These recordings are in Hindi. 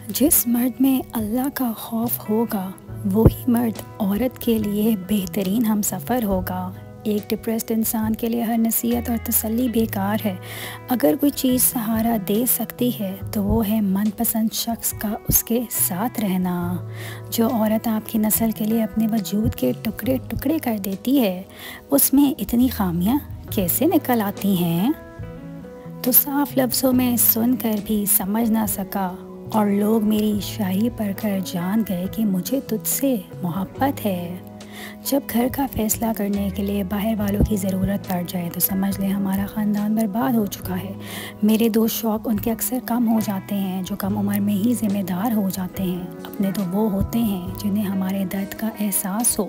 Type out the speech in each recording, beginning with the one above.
जिस मर्द में अल्लाह का खौफ होगा वही मर्द औरत के लिए बेहतरीन हमसफ़र होगा। एक डिप्रेस्ड इंसान के लिए हर नसीहत और तसल्ली बेकार है। अगर कोई चीज़ सहारा दे सकती है तो वो है मनपसंद शख्स का उसके साथ रहना। जो औरत आपकी नस्ल के लिए अपने वजूद के टुकड़े टुकड़े कर देती है उसमें इतनी खामियां कैसे निकल आती हैं। तो साफ लफ्ज़ों में सुनकर भी समझ ना सका और लोग मेरी शायरी पढ़कर जान गए कि मुझे तुझसे मोहब्बत है। जब घर का फ़ैसला करने के लिए बाहर वालों की ज़रूरत पड़ जाए तो समझ लें हमारा ख़ानदान बर्बाद हो चुका है। मेरे दो शौक़ उनके अक्सर कम हो जाते हैं जो कम उम्र में ही ज़िम्मेदार हो जाते हैं। अपने तो वो होते हैं जिन्हें हमारे दर्द का एहसास हो,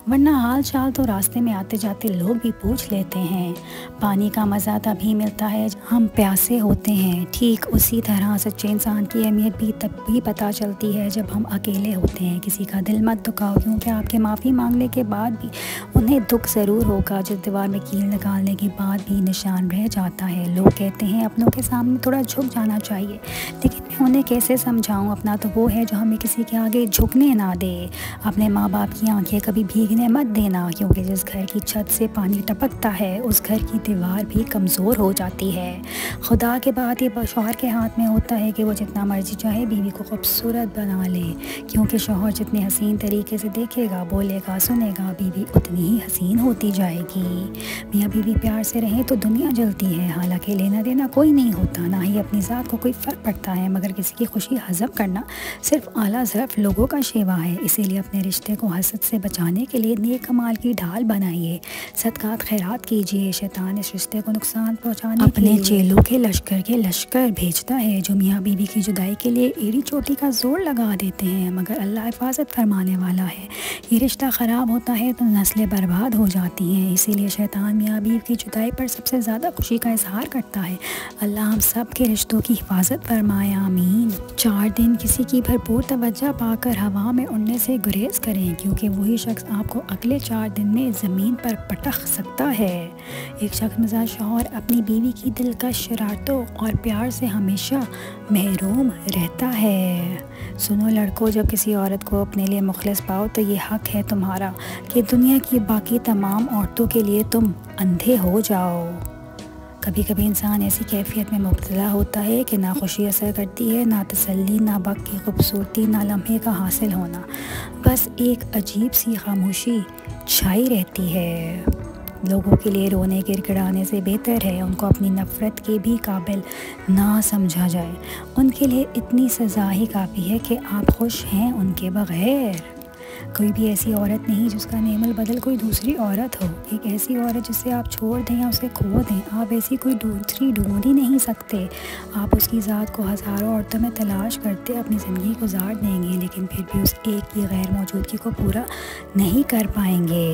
वरना हाल चाल तो रास्ते में आते जाते लोग भी पूछ लेते हैं। पानी का मज़ा तभी मिलता है जब हम प्यासे होते हैं। ठीक उसी तरह सच्चे इंसान की अहमियत भी तब भी पता चलती है जब हम अकेले होते हैं। किसी का दिल मत दुखाओ, क्योंकि आपके माफ़ी मांगने के बाद भी उन्हें दुख ज़रूर होगा। जिस दीवार में कील निकालने के बाद भी निशान रह जाता है। लोग कहते हैं अपनों के सामने थोड़ा झुक जाना चाहिए, लेकिन मैं उन्हें कैसे समझाऊं। अपना तो वो है जो हमें किसी के आगे झुकने ना दे। अपने माँ बाप की आंखें कभी भीगने मत देना, क्योंकि जिस घर की छत से पानी टपकता है उस घर की दीवार भी कमज़ोर हो जाती है। खुदा के बाद ये शौहर के हाथ में होता है कि वो जितना मर्जी चाहे बीवी को खूबसूरत बना ले, क्योंकि शौहर जितने हसीन तरीके से देखेगा, बोलेगा, सुनेगा, बीवी उतनी ही हसीन होती जाएगी। मियाँ बीवी प्यार से रहें तो दुनिया जलती है। हालांकि लेना देना कोई नहीं होता, ना ही अपनी ज़ात को कोई फ़र्क पड़ता है, मगर किसी की खुशी हज़म करना सिर्फ आला ज़रफ़ लोगों का शेवा है। इसीलिए अपने रिश्ते को हसद से बचाने के लिए नेक कमाल की ढाल बनाइए, सदकात खैरात कीजिए। शैतान इस रिश्ते को नुकसान पहुँचाने अपने चेलों के लश्कर भेजता है जो मियाँ बीवी की जुदाई के लिए एड़ी चोटी का जोर लगा देते हैं, मगर अल्लाह हिफाजत फरमाने वाला है। ये रिश्ता ख़राब होता है तो नस्लें बर्बाद हो जाती हैं। इसीलिए शैतान मियाँ बीवी की जुदाई पर सबसे ज़्यादा खुशी का इजहार करता है। अल्लाह हम सब के रिश्तों की हिफाजत फरमाए, आमीन। 4 दिन किसी की भरपूर तवज्जो पाकर हवा में उड़ने से गुरेज करें, क्योंकि वही शख्स आपको अगले 4 दिन में ज़मीन पर पटक सकता है। एक शख्स मिजाज शौहर अपनी बीवी की दिलकश शरारतों और प्यार से हमेशा महरूम रहता है। सुनो लड़कों, जब किसी औरत को अपने लिए मुखलिस पाओ तो ये हक है तुम्हारा कि दुनिया की बाकी तमाम औरतों के लिए तुम अंधे हो जाओ। कभी कभी इंसान ऐसी कैफियत में मुब्तला होता है कि ना खुशी असर करती है, ना तसल्ली, ना वक्त की खूबसूरती, ना लम्हे का हासिल होना। बस एक अजीब सी खामोशी छाई रहती है। लोगों के लिए रोने गिड़गिड़ाने से बेहतर है उनको अपनी नफ़रत के भी काबिल ना समझा जाए। उनके लिए इतनी सज़ा ही काफ़ी है कि आप खुश हैं उनके बग़ैर। कोई भी ऐसी औरत नहीं जिसका नेमल बदल कोई दूसरी औरत हो। एक ऐसी औरत जिसे आप छोड़ दें या उसे खो दें, आप ऐसी कोई दूसरी ढूंढ ही नहीं सकते। आप उसकी ज़ात को हज़ारों औरतों में तलाश करते अपनी ज़िंदगी गुजार देंगे, लेकिन फिर भी उस एक की गैर मौजूदगी को पूरा नहीं कर पाएंगे।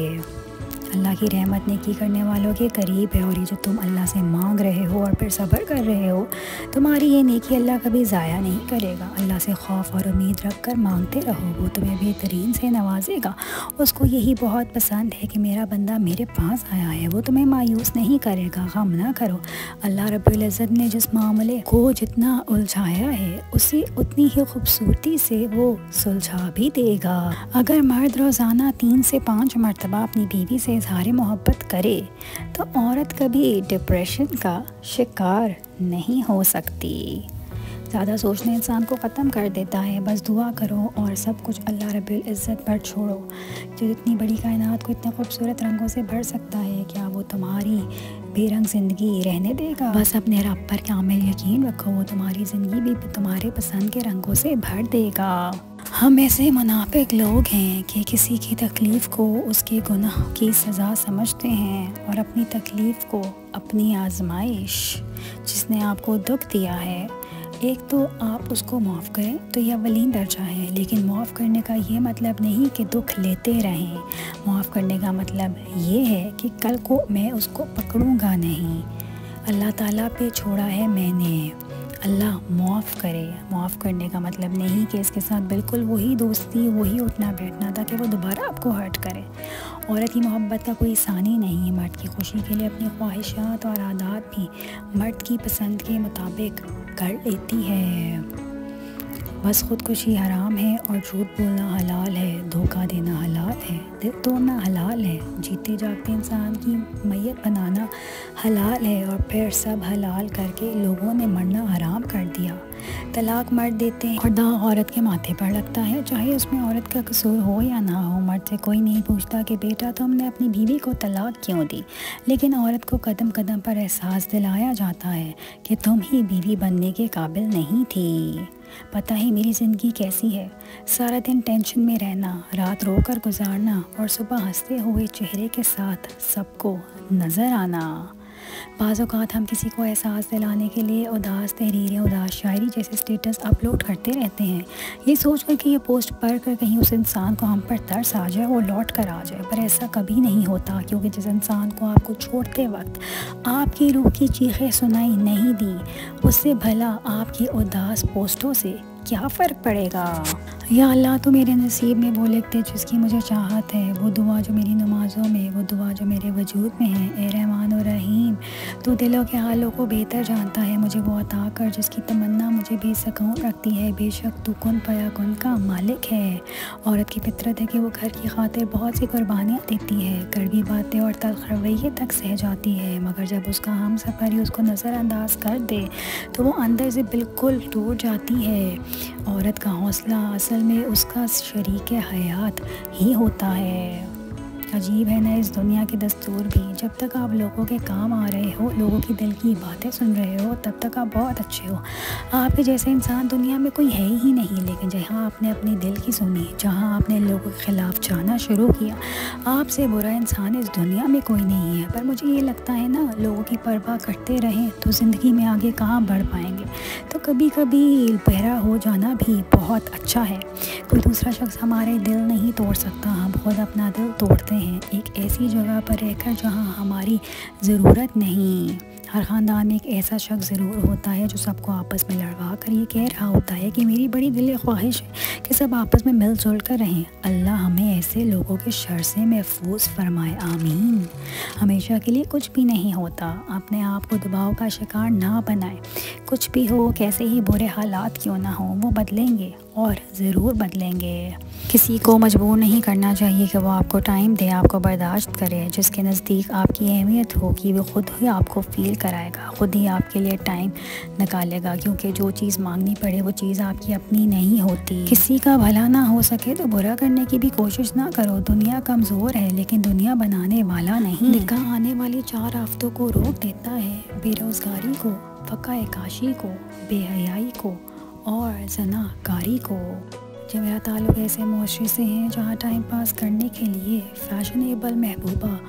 अल्लाह की रहमत नेकी करने वालों के करीब है, और ये जो तुम अल्लाह से मांग रहे हो और फिर सब्र कर रहे हो, तुम्हारी ये नेकी अल्लाह कभी ज़ाया नहीं करेगा। अल्लाह से खौफ और उम्मीद रख कर मांगते रहो, वो तुम्हें बेहतरीन से नवाजेगा। उसको यही बहुत पसंद है कि मेरा बंदा मेरे पास आया है, वो तुम्हें मायूस नहीं करेगा। गम ना करो, अल्लाह रब्बुल इज़्ज़त ने जिस मामले को जितना उलझाया है उसे उतनी ही खूबसूरती से वो सुलझा भी देगा। अगर मर्द रोज़ाना 3 से 5 मरतबा अपनी बीवी से इज़हार मोहब्बत करे तो औरत कभी डिप्रेशन का शिकार नहीं हो सकती। ज़्यादा सोचना इंसान को ख़त्म कर देता है। बस दुआ करो और सब कुछ अल्लाह रब्बुल इज़्ज़त पर छोड़ो, जो इतनी बड़ी कायनात को इतने खूबसूरत रंगों से भर सकता है। क्या वो तुम्हारी बेरंग ज़िंदगी रहने देगा? बस अपने रब पर कामिल यकीन रखो, वो तुम्हारी ज़िंदगी भी तुम्हारे पसंद के रंगों से भर देगा। हम ऐसे मुनाफिक लोग हैं कि किसी की तकलीफ़ को उसके गुनाह की सज़ा समझते हैं और अपनी तकलीफ़ को अपनी आजमाइश। जिसने आपको दुख दिया है, एक तो आप उसको माफ़ करें तो यह अव्वलीन दर्जा है, लेकिन माफ़ करने का ये मतलब नहीं कि दुख लेते रहें। माफ़ करने का मतलब ये है कि कल को मैं उसको पकड़ूंगा नहीं। अल्लाह ताला पे छोड़ा है मैंने, अल्लाह माफ़ करे। माफ़ करने का मतलब नहीं कि इसके साथ बिल्कुल वही दोस्ती, वही उठना बैठना था कि वो दोबारा आपको हर्ट करे। औरत की मोहब्बत का कोई सानी नहीं। मर्द की खुशी के लिए अपनी ख्वाहिशात और आदात भी मर्द की पसंद के मुताबिक कर लेती है। बस खुदकुशी हराम है और झूठ बोलना हलाल है, धोखा देना हलाल है, दिल तोड़ना हलाल है, जीते जागते इंसान की मैयत बनाना हलाल है और फिर सब हलाल करके लोगों ने मरना हराम कर दिया। तलाक मर्द देते हैं और दाग औरत के माथे पर लगता है, चाहे उसमें औरत का कसूर हो या ना हो। मर्द से कोई नहीं पूछता कि बेटा तुमने अपनी बीवी को तलाक क्यों दी, लेकिन औरत को कदम कदम पर एहसास दिलाया जाता है कि तुम ही बीवी बनने के काबिल नहीं थी। पता ही मेरी ज़िंदगी कैसी है, सारा दिन टेंशन में रहना, रात रोकर गुजारना और सुबह हंसते हुए चेहरे के साथ सबको नज़र आना। बाज़ औक़ात हम किसी को एहसास दिलाने के लिए उदास तहरीरें, उदास शायरी जैसे स्टेटस अपलोड करते रहते हैं, ये सोच कर कि ये पोस्ट पढ़ कर कहीं उस इंसान को हम पर तरस आ जाए और लौट कर आ जाए। पर ऐसा कभी नहीं होता, क्योंकि जिस इंसान को आपको छोड़ते वक्त आपकी रूह की चीखें सुनाई नहीं दी, उससे भला आपकी उदास पोस्टों से क्या फ़र्क पड़ेगा। या अल्लाह तो मेरे नसीब में वो लिखते जिसकी मुझे चाहत है, वो दुआ जो मेरी नमाज़ों में, वो दुआ जो मेरे वजूद में है। ए रहमान और रहीम, तू दिलों के हालों को बेहतर जानता है, मुझे वो अता कर जिसकी तमन्ना मुझे बेसुकून रखती है। बेशक तू कुन फयाकुन का मालिक है। औरत की फितरत है कि वो घर की खातिर बहुत सी कुर्बानियाँ देती है, कड़वी बातें और तल्ख़ रवैये तक सह जाती है, मगर जब उसका हम सफ़र ही उसको नज़रअंदाज कर दे तो वो अंदर से बिल्कुल टूट जाती है। औरत का हौसला असल में उसका शरीक हयात ही होता है। अजीब है ना इस दुनिया के दस्तूर भी, जब तक आप लोगों के काम आ रहे हो, लोगों की दिल की बातें सुन रहे हो, तब तक आप बहुत अच्छे हो। आपके जैसे इंसान दुनिया में कोई है ही नहीं। लेकिन जहाँ आपने अपने दिल की सुनी, जहाँ आपने लोगों के ख़िलाफ़ जाना शुरू किया, आपसे बुरा इंसान इस दुनिया में कोई नहीं है। पर मुझे ये लगता है ना, लोगों की परवाह करते रहें तो ज़िंदगी में आगे कहाँ बढ़ पाएंगे। तो कभी कभी बहरा हो जाना भी बहुत अच्छा है। कोई दूसरा शख्स हमारे दिल नहीं तोड़ सकता, हम खुद अपना दिल तोड़ते हैं एक ऐसी जगह पर रहकर जहां हमारी ज़रूरत नहीं। हर ख़ानदान में एक ऐसा शख्स ज़रूर होता है जो सबको आपस में लड़वा कर ये कह रहा होता है कि मेरी बड़ी दिल ख्वाहिश है कि सब आपस में मिलजुल कर रहें। अल्लाह हमें ऐसे लोगों के शर से महफूज फरमाए, आमीन। हमेशा के लिए कुछ भी नहीं होता, अपने आप को दबाव का शिकार ना बनाए। कुछ भी हो, कैसे ही बुरे हालात क्यों ना हो, वो बदलेंगे और ज़रूर बदलेंगे। किसी को मजबूर नहीं करना चाहिए कि वो आपको टाइम दे, आपको बर्दाश्त करे। जिसके नज़दीक आपकी अहमियत होगी वो ख़ुद ही आपको फ़ील कराएगा, ख़ुद ही आपके लिए टाइम निकालेगा, क्योंकि जो चीज़ मांगनी पड़े वो चीज़ आपकी अपनी नहीं होती। किसी का भला ना हो सके तो बुरा करने की भी कोशिश ना करो। दुनिया कमज़ोर है लेकिन दुनिया बनाने वाला नहीं। निकाह आने वाली 4 आफ़तों को रोक देता है, बेरोज़गारी को, फ़क़ा काशी को, बेहयाई को और ज़नाकारी को। जब मेरा ताल्लुक़ ऐसे मुआशरे से हैं जहाँ टाइम पास करने के लिए फ़ैशनेबल महबूबा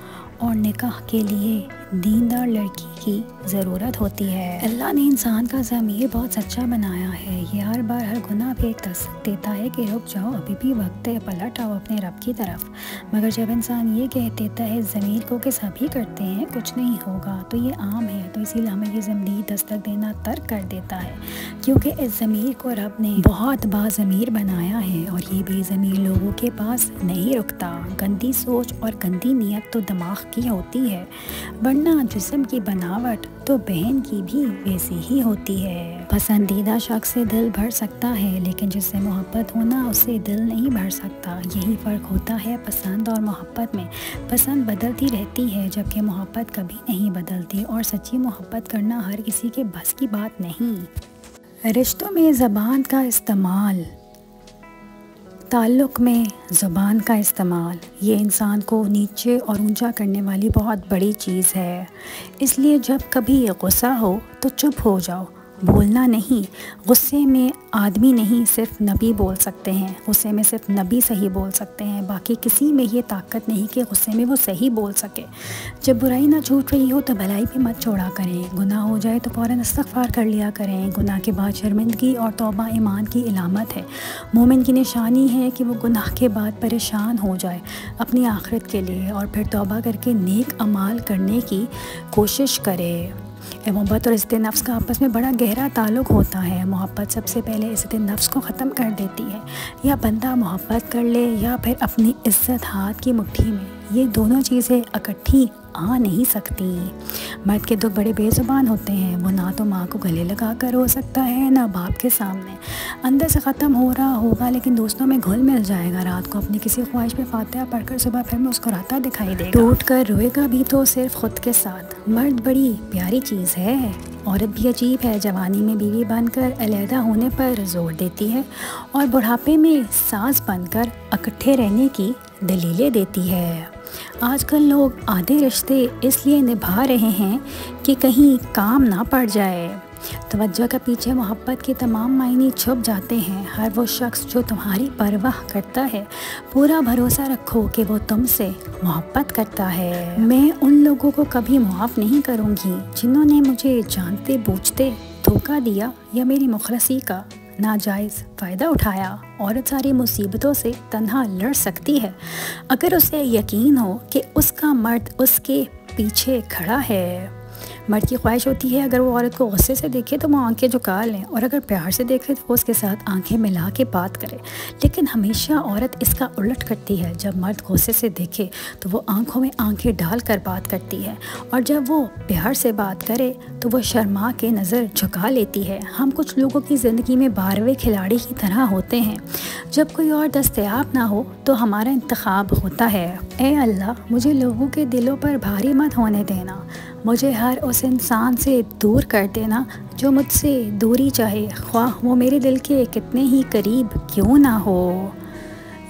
और निकाह के लिए दीनदार लड़की की ज़रूरत होती है। अल्लाह ने इंसान का ज़मीर बहुत सच्चा बनाया है। ये हर बार हर गुनाह पे एक तसल्ली देता है कि रुक जाओ, अभी भी वक्त है, पलट आओ अपने रब की तरफ। मगर जब इंसान ये कह देता है ज़मीर को कि सभी करते हैं, कुछ नहीं होगा, तो ये आम है। तो इसीलिए हमें ये ज़मीर दस्तक देना तर्क कर देता है, क्योंकि इस ज़मीर को रब ने बहुत बाज़मीर बनाया है और ये बेज़मीर लोगों के पास नहीं रुकता। गंदी सोच और गंदी नीयत तो दिमाग की होती है, वरना जिस्म की बनावट तो बहन की भी वैसी ही होती है। पसंदीदा शख्स से दिल भर सकता है, लेकिन जिससे मोहब्बत होना उससे दिल नहीं भर सकता। यही फ़र्क होता है पसंद और मोहब्बत में। पसंद बदलती रहती है जबकि मोहब्बत कभी नहीं बदलती, और सच्ची मोहब्बत करना हर किसी के बस की बात नहीं। रिश्तों में ज़बान का इस्तेमाल, ताल्लुक़ में ज़ुबान का इस्तेमाल, ये इंसान को नीचे और ऊंचा करने वाली बहुत बड़ी चीज़ है। इसलिए जब कभी गुस्सा हो तो चुप हो जाओ, बोलना नहीं। गुस्से में आदमी नहीं, सिर्फ नबी बोल सकते हैं। गुस्से में सिर्फ नबी सही बोल सकते हैं, बाकी किसी में ये ताकत नहीं कि गुस्से में वो सही बोल सके। जब बुराई ना छूट रही हो तो भलाई भी मत छोड़ा करें। गुनाह हो जाए तो फ़ौरन इस्तग़फ़ार कर लिया करें। गुनाह के बाद शर्मिंदगी और तौबा ईमान की इलामत है। मोमिन की निशानी है कि वो गुनाह के बाद परेशान हो जाए अपनी आखिरत के लिए और फिर तौबा करके नेक अमाल करने की कोशिश करे। मोहब्बत और इज़्ज़त नफ्स का आपस में बड़ा गहरा ताल्लुक़ होता है। मोहब्बत सबसे पहले इज़्ज़त नफ्स को ख़त्म कर देती है। या बंदा मोहब्बत कर ले या फिर अपनी इज़्ज़त हाथ की मुट्ठी में ये दोनों चीज़ें इकट्ठी आ नहीं सकती। मर्द के दुख बड़े बेज़ुबान होते हैं। वो ना तो माँ को गले लगा कर रो सकता है, ना बाप के सामने। अंदर से ख़त्म हो रहा होगा लेकिन दोस्तों में घुल मिल जाएगा। रात को अपनी किसी ख्वाहिश पे फातिहा पढ़कर सुबह फिर मुस्कुराता दिखाई देगा। टूट कर रोएगा भी तो सिर्फ खुद के साथ। मर्द बड़ी प्यारी चीज़ है। औरत भी अजीब है। जवानी में बीवी बनकर अलहदा होने पर जोर देती है और बुढ़ापे में सास बनकर इकट्ठे रहने की दलीलें देती है। आजकल लोग आधे रिश्ते इसलिए निभा रहे हैं कि कहीं काम ना पड़ जाए। तवज्जो के पीछे मोहब्बत के तमाम मायने छुप जाते हैं। हर वो शख्स जो तुम्हारी परवाह करता है, पूरा भरोसा रखो कि वो तुमसे मोहब्बत करता है। मैं उन लोगों को कभी माफ़ नहीं करूँगी जिन्होंने मुझे जानते बूझते धोखा दिया या मेरी मुखलसी का नाजायज़ फ़ायदा उठाया। औरत सारी मुसीबतों से तन्हा लड़ सकती है अगर उसे यकीन हो कि उसका मर्द उसके पीछे खड़ा है। मर्द की ख्वाहिश होती है अगर वो औरत को गुस्से से देखे तो वो आंखें झुका लें, और अगर प्यार से देखे तो वो उसके साथ आंखें मिला के बात करे। लेकिन हमेशा औरत इसका उलट करती है। जब मर्द गुस्से से देखे तो वो आंखों में आंखें डाल कर बात करती है, और जब वो प्यार से बात करे तो वो शर्मा के नज़र झुका लेती है। हम कुछ लोगों की ज़िंदगी में 12वें खिलाड़ी की तरह होते हैं। जब कोई और दस्तयाब ना हो तो हमारा इंतखाब होता है। ए अल्लाह, मुझे लोगों के दिलों पर भारी मत होने देना। मुझे हर उस इंसान से दूर कर देना जो मुझसे दूरी चाहे, ख्वाह वो मेरे दिल के कितने ही करीब क्यों ना हो।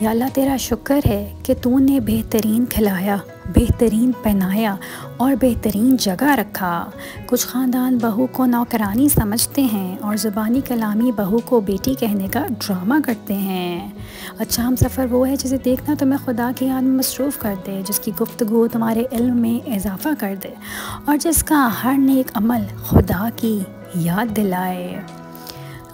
या अल्लाह, तेरा शुक्र है कि तूने बेहतरीन खिलाया, बेहतरीन पहनाया और बेहतरीन जगह रखा। कुछ ख़ानदान बहू को नौकरानी समझते हैं और ज़ुबानी कलामी बहू को बेटी कहने का ड्रामा करते हैं। अच्छा हम सफ़र वो है जिसे देखना तुम्हें खुदा की याद में मसरूफ़ कर दे, जिसकी गुफ्तगू तुम्हारे इल्म में इजाफ़ा कर दे और जिसका हर नेक अमल खुदा की याद दिलाए।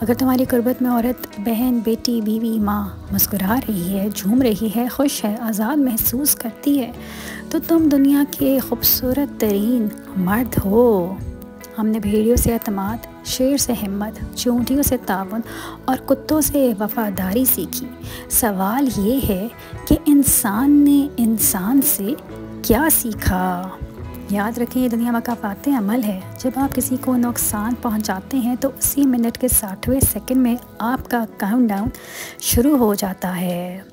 अगर तुम्हारी कुर्बत में औरत, बहन, बेटी, बीवी, माँ मुस्कुरा रही है, झूम रही है, खुश है, आज़ाद महसूस करती है, तो तुम दुनिया के खूबसूरत तरीन मर्द हो। हमने भेड़ियों से एतमाद, शेर से हिम्मत, चूंटियों से तावन और कुत्तों से वफ़ादारी सीखी। सवाल ये है कि इंसान ने इंसान से क्या सीखा। याद रखें, ये दुनिया मकाफ़ात अमल है। जब आप किसी को नुकसान पहुंचाते हैं तो उसी मिनट के 60वें सेकंड में आपका काउंटडाउन शुरू हो जाता है।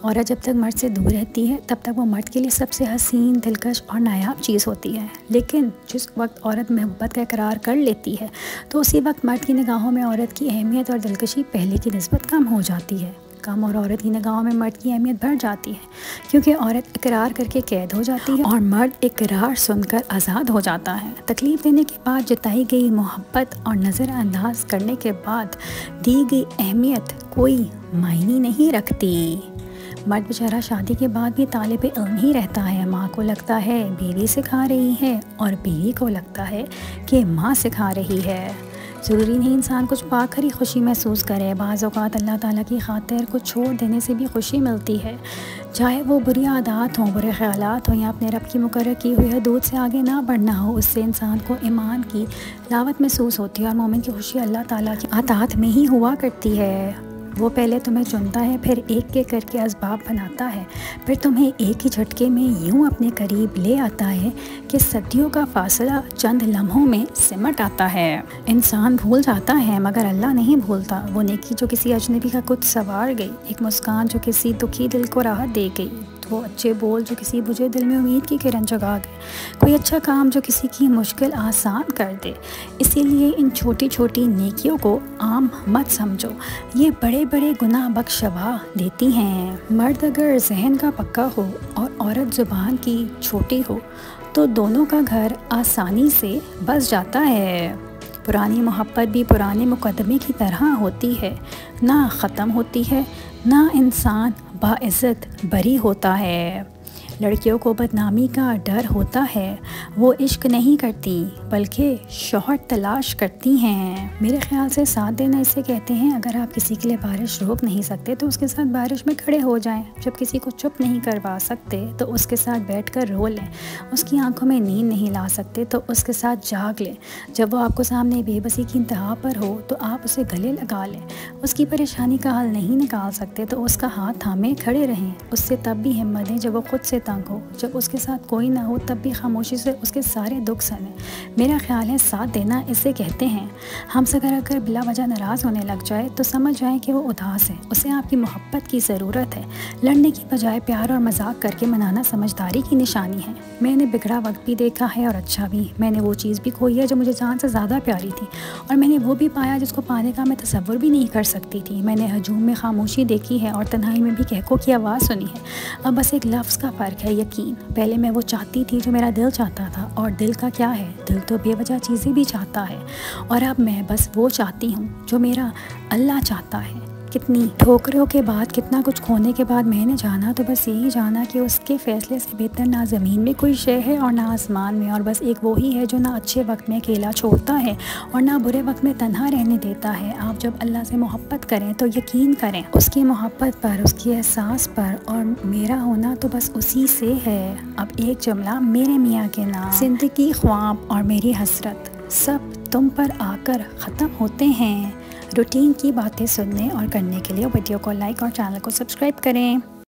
औरत जब तक मर्द से दूर रहती है तब तक वो मर्द के लिए सबसे हसीन, दिलकश और नायाब चीज़ होती है। लेकिन जिस वक्त औरत मोहब्बत का इकरार कर लेती है तो उसी वक्त मर्द की निगाहों में औरत की अहमियत और दिलकशी पहले की निस्बत कम हो जाती है। कम और औरत की निगाहों में मर्द की अहमियत बढ़ जाती है, क्योंकि औरत इकरार करके कैद हो जाती है और मर्द इकरार सुनकर आज़ाद हो जाता है। तकलीफ़ देने के बाद जताई गई मोहब्बत और नज़रअंदाज करने के बाद दी गई अहमियत कोई मायने नहीं रखती। मर्द बेचारा शादी के बाद भी तालिब इल्म ही रहता है। माँ को लगता है बीवी सिखा रही है और बीवी को लगता है कि माँ सिखा रही है। ज़रूरी नहीं इंसान कुछ पाकर ही खुशी महसूस करे। बाज़ औक़ात अल्लाह ताला की खातिर कुछ छोड़ देने से भी खुशी मिलती है, चाहे वो बुरी आदत हों, बुरे ख़यालात हों या अपने रब की मुकर्रर की हुई हदूद से आगे ना बढ़ना हो। उससे इंसान को ईमान की लावत महसूस होती है और मोमिन की खुशी अल्लाह ताला की अताअत में ही हुआ करती है। वो पहले तुम्हें चुनता है, फिर एक एक करके असबाब बनाता है, फिर तुम्हें एक ही झटके में यूं अपने करीब ले आता है कि सदियों का फासला चंद लम्हों में सिमट आता है। इंसान भूल जाता है मगर अल्लाह नहीं भूलता। वो नेकी जो किसी अजनबी का कुछ संवार गई, एक मुस्कान जो किसी दुखी दिल को राहत दे गई, वो अच्छे बोल जो किसी बुझे दिल में उम्मीद की किरण जगा गए, कोई अच्छा काम जो किसी की मुश्किल आसान कर दे। इसीलिए इन छोटी छोटी नेकियों को आम मत समझो, ये बड़े बड़े गुनाह बख्शवा देती हैं। मर्द अगर जहन का पक्का हो और औरत ज़ुबान की छोटी हो तो दोनों का घर आसानी से बस जाता है। पुरानी मोहब्बत भी पुराने मुकदमे की तरह होती है, ना ख़त्म होती है, ना इंसान बाइज़्ज़त बरी होता है। लड़कियों को बदनामी का डर होता है, वो इश्क नहीं करती बल्कि शौहर तलाश करती हैं। मेरे ख्याल से साथ देना इसे कहते हैं। अगर आप किसी के लिए बारिश रोक नहीं सकते तो उसके साथ बारिश में खड़े हो जाएं। जब किसी को चुप नहीं करवा सकते तो उसके साथ बैठकर रो लें। उसकी आंखों में नींद नहीं ला सकते तो उसके साथ जाग लें। जब वो आपको सामने बेबसी की इंतहा पर हो तो आप उसे गले लगा लें। उसकी परेशानी का हल नहीं निकाल सकते तो उसका हाथ थामे खड़े रहें। उससे तब भी हिम्मत दें जब वो खुद से तंग हो, जब उसके साथ कोई ना हो तब भी खामोशी से उसके सारे दुख सने। मेरा ख्याल है साथ देना इसे कहते हैं। हमसे अगर बिला वजह नाराज़ होने लग जाए तो समझ जाएं कि वो उदास है, उसे आपकी मोहब्बत की ज़रूरत है। लड़ने की बजाय प्यार और मजाक करके मनाना समझदारी की निशानी है। मैंने बिगड़ा वक्त भी देखा है और अच्छा भी। मैंने वो चीज़ भी खोई है जो मुझे जान से ज़्यादा प्यारी थी, और मैंने वो भी पाया जिसको पाने का मैं तसव्वुर भी नहीं कर सकती थी। मैंने हजूम में खामोशी देखी है और तन्हाई में भी कहकों की आवाज़ सुनी है। अब बस एक लफ्ज़ का फ़र्क है, यकीन। पहले मैं वो चाहती थी जो मेरा दिल चाहता था, और दिल का क्या है, दिल तो बेवजह चीज़ें भी चाहता है। और अब मैं बस वो चाहती हूँ जो मेरा अल्लाह चाहता है। कितनी ठोकरों के बाद, कितना कुछ खोने के बाद मैंने जाना तो बस यही जाना कि उसके फ़ैसले से बेहतर ना ज़मीन में कोई शय है और ना आसमान में। और बस एक वो ही है जो ना अच्छे वक्त में अकेला छोड़ता है और ना बुरे वक्त में तन्हा रहने देता है। आप जब अल्लाह से मोहब्बत करें तो यकीन करें उसकी मोहब्बत पर, उसकी एहसास पर, और मेरा होना तो बस उसी से है। अब एक जुमला मेरे मियाँ के नाम। ज़िंदगी, ख्वाब और मेरी हसरत सब तुम पर आकर ख़त्म होते हैं। रूटीन की बातें सुनने और करने के लिए वीडियो को लाइक और चैनल को सब्सक्राइब करें।